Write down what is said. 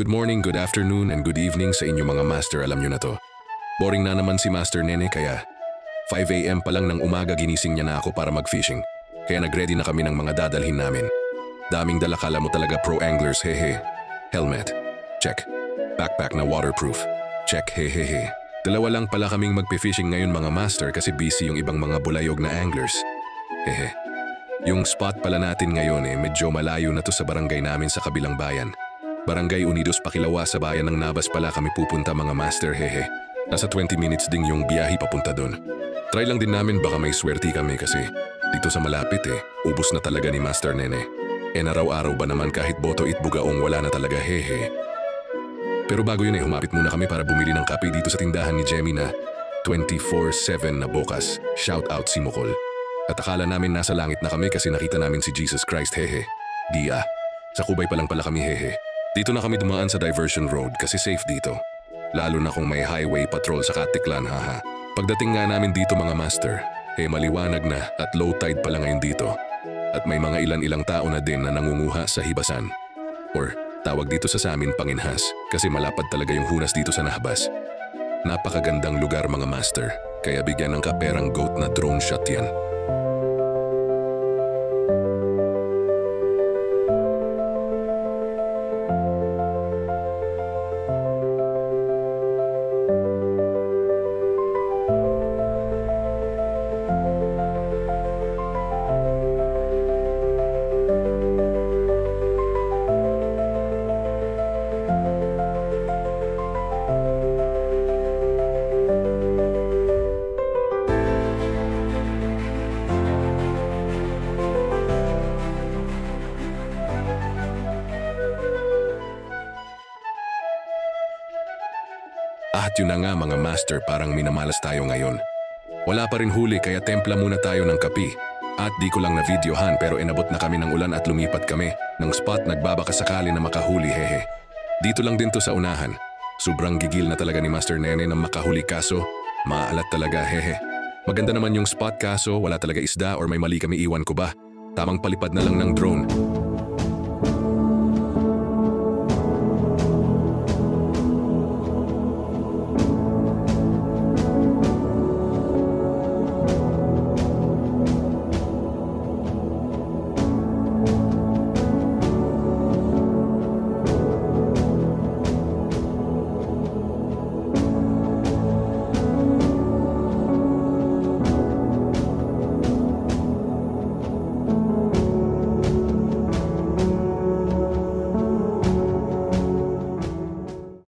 Good morning, good afternoon, and good evening sa inyo mga master, alam nyo na to. Boring na naman si Master Nene kaya 5 AM pa lang ng umaga ginising niya na ako para mag-fishing. Kaya nag-ready na kami ng mga dadalhin namin. Daming dala, kala mo talaga pro anglers, hehe. Helmet, check. Backpack na waterproof, check, hehehe. Dalawa lang pala kaming magpe-fishing ngayon mga master kasi busy yung ibang mga bulayog na anglers. Hehe. Yung spot pala natin ngayon medyo malayo na to sa barangay namin sa kabilang bayan. Barangay Unidos Pakilawa sa bayan ng Nabas pala kami pupunta mga master, hehe. Nasa 20 minutes ding yung biyahe papunta doon. Try lang din namin baka may swerte kami kasi dito sa malapit ubos na talaga ni Master Nene. Naraw-araw ba naman kahit boto itbugaong wala na talaga, hehe. Pero bago yun humapit muna kami para bumili ng kape dito sa tindahan ni Jemmy na 24/7 na bukas. Shout out si Mukol. At akala namin nasa langit na kami kasi nakita namin si Jesus Christ, hehe. Dia. Sa Kubay pa lang pala kami, hehe. Dito na kami dumaan sa diversion road kasi safe dito. Lalo na kung may highway patrol sa Katiklan, haha. Pagdating nga namin dito mga master, maliwanag na at low tide pala ngayon dito. At may mga ilan-ilang tao na din na nangunguha sa hibasan. Or tawag dito sa amin panginhas kasi malapad talaga yung hunas dito sa Nahbas. Napakagandang lugar mga master, kaya bigyan ng kaperang goat na drone shot yan. At yun na nga mga master, parang minamalas tayo ngayon. Wala pa rin huli kaya templa muna tayo ng kapi. At di ko lang na videohan pero inabot na kami ng ulan at lumipat kami ng spot nagbabaka sakali na makahuli, hehe. Dito lang din to sa unahan. Sobrang gigil na talaga ni Master Nene na makahuli kaso maalat talaga, hehe. Maganda naman yung spot kaso wala talaga isda or may mali kami, iwan ko ba. Tamang palipad na lang ng drone.